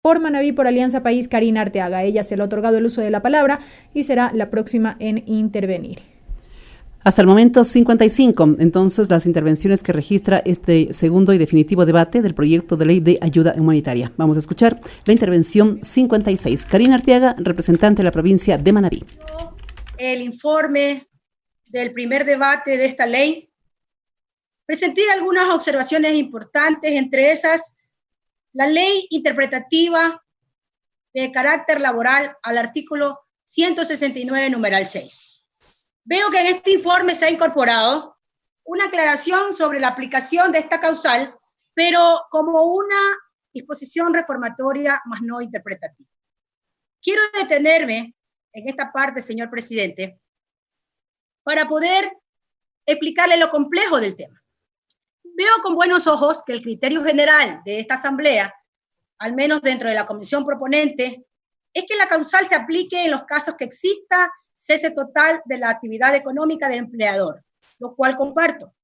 Por Manabí, por Alianza País, Karina Arteaga. Ella se le ha otorgado el uso de la palabra y será la próxima en intervenir. Hasta el momento 55, entonces, las intervenciones que registra este segundo y definitivo debate del proyecto de ley de ayuda humanitaria. Vamos a escuchar la intervención 56. Karina Arteaga, representante de la provincia de Manabí. El informe del primer debate de esta ley, presenté algunas observaciones importantes, entre esas la ley interpretativa de carácter laboral al artículo 169, numeral 6. Veo que en este informe se ha incorporado una aclaración sobre la aplicación de esta causal, pero como una disposición reformatoria más no interpretativa. Quiero detenerme en esta parte, señor presidente, para poder explicarle lo complejo del tema. Veo con buenos ojos que el criterio general de esta asamblea, al menos dentro de la comisión proponente, es que la causal se aplique en los casos que exista cese total de la actividad económica del empleador, lo cual comparto.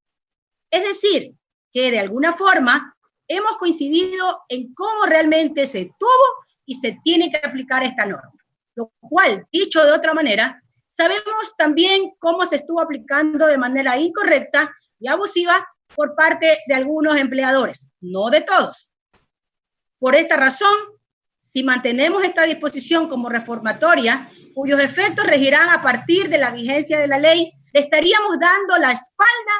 Es decir, que de alguna forma hemos coincidido en cómo realmente se tuvo y se tiene que aplicar esta norma, lo cual, dicho de otra manera, sabemos también cómo se estuvo aplicando de manera incorrecta y abusiva por parte de algunos empleadores, no de todos. Por esta razón, si mantenemos esta disposición como reformatoria, cuyos efectos regirán a partir de la vigencia de la ley, le estaríamos dando la espalda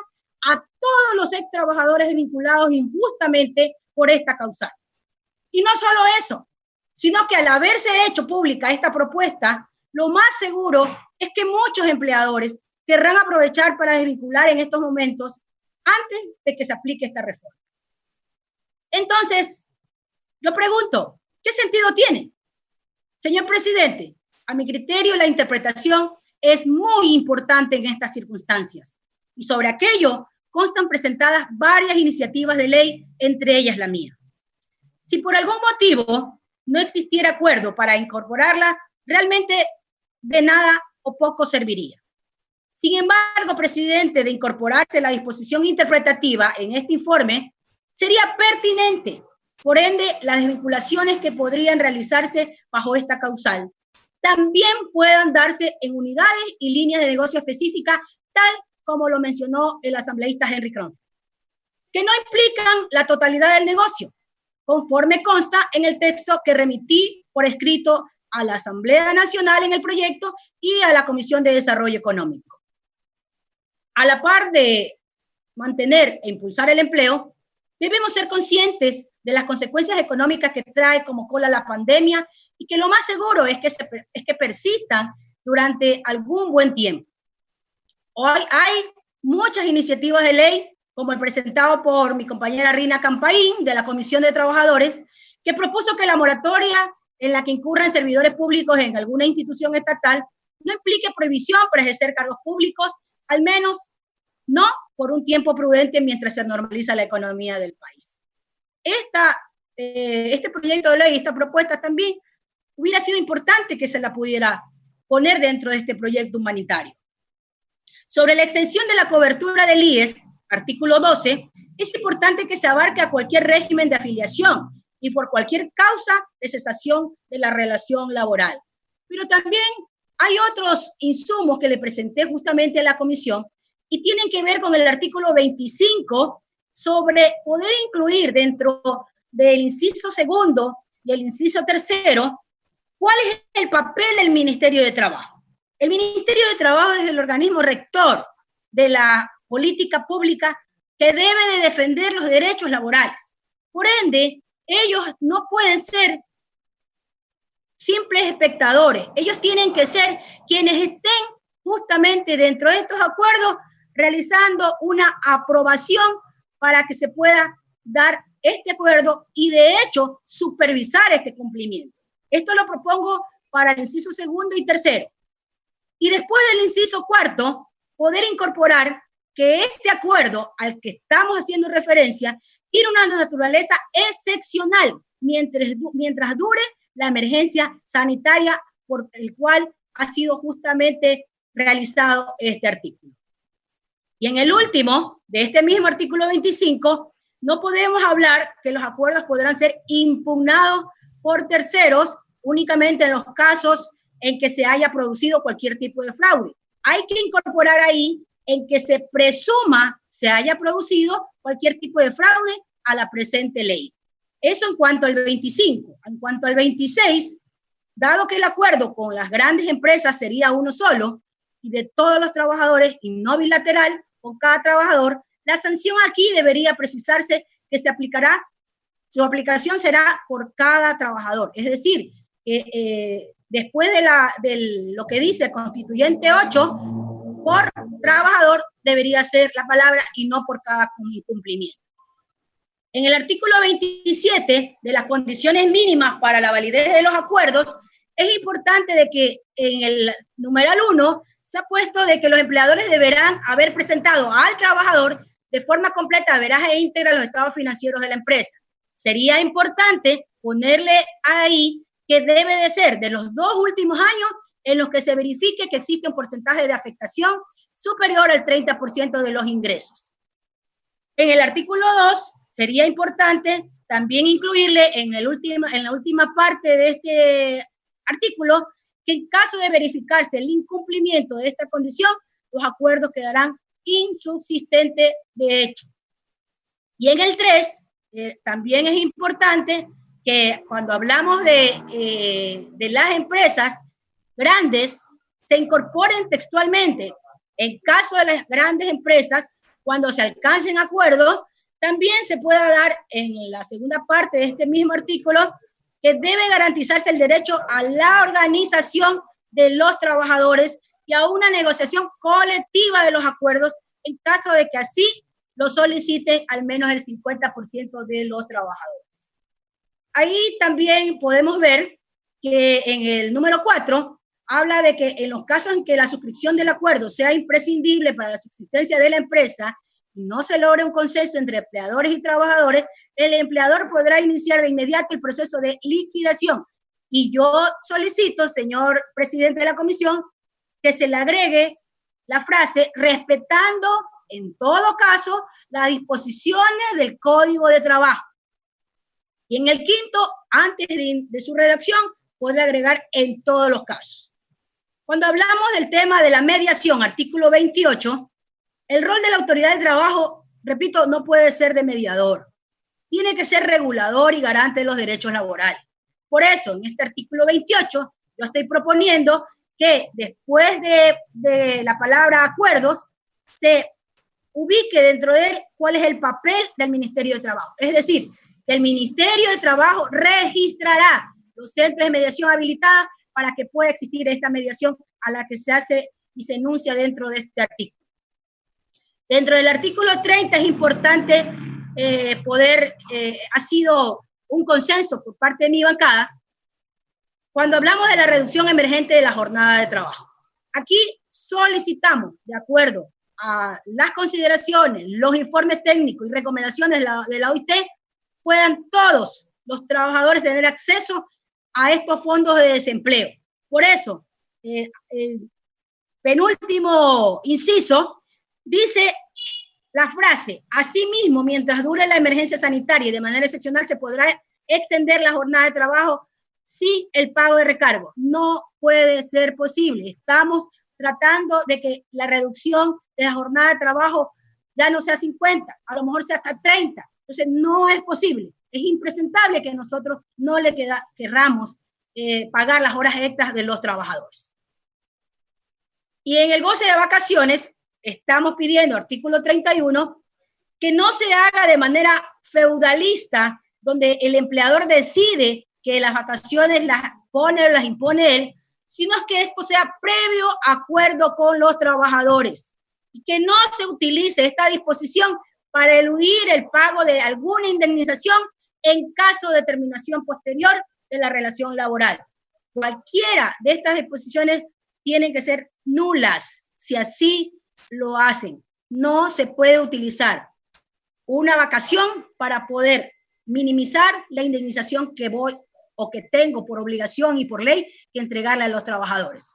a todos los ex trabajadores vinculados injustamente por esta causal. Y no solo eso, sino que al haberse hecho pública esta propuesta, lo más seguro es que muchos empleadores querrán aprovechar para desvincular en estos momentos antes de que se aplique esta reforma. Entonces, yo pregunto, ¿qué sentido tiene? Señor presidente, a mi criterio la interpretación es muy importante en estas circunstancias y sobre aquello constan presentadas varias iniciativas de ley, entre ellas la mía. Si por algún motivo no existiera acuerdo para incorporarla, realmente de nada o poco serviría. Sin embargo, presidente, de incorporarse la disposición interpretativa en este informe, sería pertinente. Por ende, las desvinculaciones que podrían realizarse bajo esta causal también puedan darse en unidades y líneas de negocio específicas, tal como lo mencionó el asambleísta Henry Cronford, que no implican la totalidad del negocio, conforme consta en el texto que remití por escrito a la Asamblea Nacional en el proyecto y a la Comisión de Desarrollo Económico. A la par de mantener e impulsar el empleo, debemos ser conscientes de las consecuencias económicas que trae como cola la pandemia y que lo más seguro es que persistan durante algún buen tiempo. Hoy hay muchas iniciativas de ley, como el presentado por mi compañera Rina Campaín, de la Comisión de Trabajadores, que propuso que la moratoria en la que incurran servidores públicos en alguna institución estatal no implique prohibición para ejercer cargos públicos, al menos no por un tiempo prudente mientras se normaliza la economía del país. Este proyecto de ley, esta propuesta también, hubiera sido importante que se la pudiera poner dentro de este proyecto humanitario. Sobre la extensión de la cobertura del IES, artículo 12, es importante que se abarque a cualquier régimen de afiliación y por cualquier causa de cesación de la relación laboral. Pero también hay otros insumos que le presenté justamente a la comisión y tienen que ver con el artículo 25 sobre poder incluir dentro del inciso segundo y el inciso tercero cuál es el papel del Ministerio de Trabajo. El Ministerio de Trabajo es el organismo rector de la política pública que debe de defender los derechos laborales. Por ende, ellos no pueden ser simples espectadores. Ellos tienen que ser quienes estén justamente dentro de estos acuerdos realizando una aprobación para que se pueda dar este acuerdo y de hecho supervisar este cumplimiento. Esto lo propongo para el inciso segundo y tercero. Y después del inciso cuarto, poder incorporar que este acuerdo al que estamos haciendo referencia tiene una naturaleza excepcional mientras dure la emergencia sanitaria por el cual ha sido justamente realizado este artículo. Y en el último, de este mismo artículo 25, no podemos hablar que los acuerdos podrán ser impugnados por terceros únicamente en los casos en que se haya producido cualquier tipo de fraude. Hay que incorporar ahí en que se presuma se haya producido cualquier tipo de fraude a la presente ley. Eso en cuanto al 25. En cuanto al 26, dado que el acuerdo con las grandes empresas sería uno solo y de todos los trabajadores y no bilateral con cada trabajador, la sanción aquí debería precisarse que se aplicará, su aplicación será por cada trabajador. Es decir, después de lo que dice el Constituyente 8, por trabajador debería ser la palabra y no por cada incumplimiento. En el artículo 27 de las condiciones mínimas para la validez de los acuerdos, es importante de que en el numeral 1 se ha puesto de que los empleadores deberán haber presentado al trabajador de forma completa, veraz e íntegra los estados financieros de la empresa. Sería importante ponerle ahí que debe de ser de los 2 últimos años en los que se verifique que existe un porcentaje de afectación superior al 30% de los ingresos. En el artículo 2 sería importante también incluirle en la última parte de este artículo que en caso de verificarse el incumplimiento de esta condición, los acuerdos quedarán insubsistentes de hecho. Y en el 3, también es importante que cuando hablamos de las empresas grandes, se incorporen textualmente. En caso de las grandes empresas, cuando se alcancen acuerdos, también se pueda dar en la segunda parte de este mismo artículo que debe garantizarse el derecho a la organización de los trabajadores y a una negociación colectiva de los acuerdos en caso de que así lo soliciten al menos el 50% de los trabajadores. Ahí también podemos ver que en el número 4 habla de que en los casos en que la suscripción del acuerdo sea imprescindible para la subsistencia de la empresa y no se logre un consenso entre empleadores y trabajadores, el empleador podrá iniciar de inmediato el proceso de liquidación. Y yo solicito, señor presidente de la comisión, que se le agregue la frase respetando en todo caso las disposiciones del Código de Trabajo. Y en el 5, antes de su redacción, puede agregar en todos los casos. Cuando hablamos del tema de la mediación, artículo 28, el rol de la autoridad del trabajo, repito, no puede ser de mediador. Tiene que ser regulador y garante de los derechos laborales. Por eso, en este artículo 28, yo estoy proponiendo que después de la palabra acuerdos, se ubique dentro de él cuál es el papel del Ministerio de Trabajo. Es decir, que el Ministerio de Trabajo registrará los centros de mediación habilitados para que pueda existir esta mediación a la que se hace y se enuncia dentro de este artículo. Dentro del artículo 30 es importante ha sido un consenso por parte de mi bancada, cuando hablamos de la reducción emergente de la jornada de trabajo. Aquí solicitamos, de acuerdo a las consideraciones, los informes técnicos y recomendaciones de la OIT, puedan todos los trabajadores tener acceso a estos fondos de desempleo. Por eso, penúltimo inciso, dice la frase, asimismo, mientras dure la emergencia sanitaria y de manera excepcional se podrá extender la jornada de trabajo sin el pago de recargo. No puede ser posible. Estamos tratando de que la reducción de la jornada de trabajo ya no sea 50, a lo mejor sea hasta 30. Entonces, no es posible. Es impresentable que nosotros no le querramos pagar las horas extras de los trabajadores. Y en el goce de vacaciones, estamos pidiendo, artículo 31, que no se haga de manera feudalista, donde el empleador decide que las vacaciones las pone o las impone él, sino es que esto sea previo acuerdo con los trabajadores y que no se utilice esta disposición para eludir el pago de alguna indemnización en caso de terminación posterior de la relación laboral. Cualquiera de estas disposiciones tienen que ser nulas si así lo hacen. No se puede utilizar una vacación para poder minimizar la indemnización que voy o que tengo por obligación y por ley que entregarle a los trabajadores.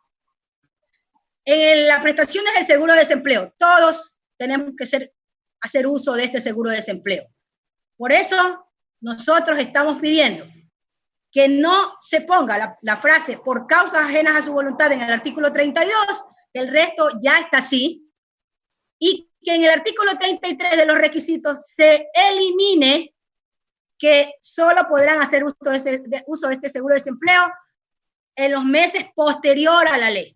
En las prestaciones del seguro de desempleo, todos tenemos que hacer uso de este seguro de desempleo. Por eso nosotros estamos pidiendo que no se ponga la frase por causas ajenas a su voluntad en el artículo 32, que el resto ya está así, y que en el artículo 33 de los requisitos se elimine que solo podrán hacer uso de este seguro de desempleo en los meses posterior a la ley,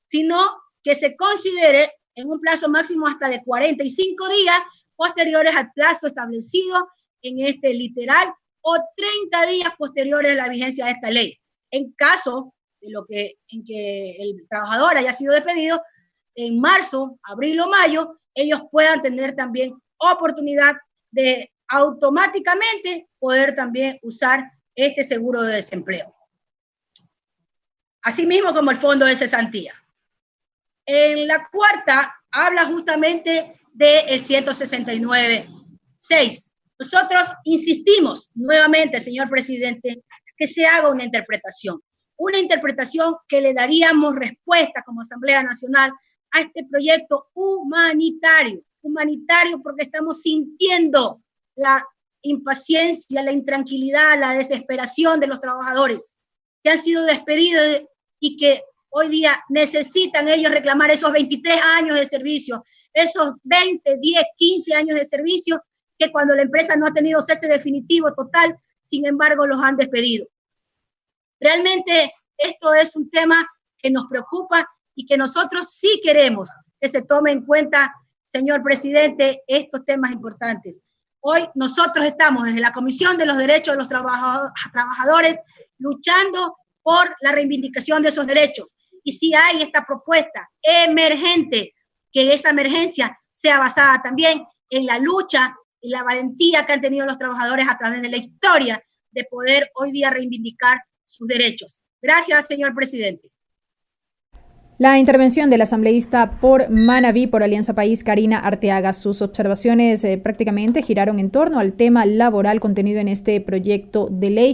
sino que se considere en un plazo máximo hasta de 45 días posteriores al plazo establecido en este literal o 30 días posteriores a la vigencia de esta ley. En caso de en que el trabajador haya sido despedido en marzo, abril o mayo, ellos puedan tener también oportunidad de automáticamente poder también usar este seguro de desempleo. Asimismo como el fondo de cesantía. En la cuarta habla justamente del 169.6. Nosotros insistimos nuevamente, señor presidente, que se haga una interpretación que le daríamos respuesta como Asamblea Nacional a este proyecto humanitario porque estamos sintiendo la impaciencia, la intranquilidad, la desesperación de los trabajadores que han sido despedidos y que hoy día necesitan ellos reclamar esos 23 años de servicio, esos 20, 10, 15 años de servicio que cuando la empresa no ha tenido cese definitivo total, sin embargo los han despedido. Realmente esto es un tema que nos preocupa y que nosotros sí queremos que se tome en cuenta, señor presidente, estos temas importantes. Hoy nosotros estamos desde la Comisión de los Derechos de los Trabajadores luchando por la reivindicación de esos derechos. Y si hay esta propuesta emergente, que esa emergencia sea basada también en la lucha y la valentía que han tenido los trabajadores a través de la historia de poder hoy día reivindicar sus derechos. Gracias, señor presidente. La intervención del asambleísta por Manabí, por Alianza País, Karina Arteaga. Sus observaciones prácticamente giraron en torno al tema laboral contenido en este proyecto de ley.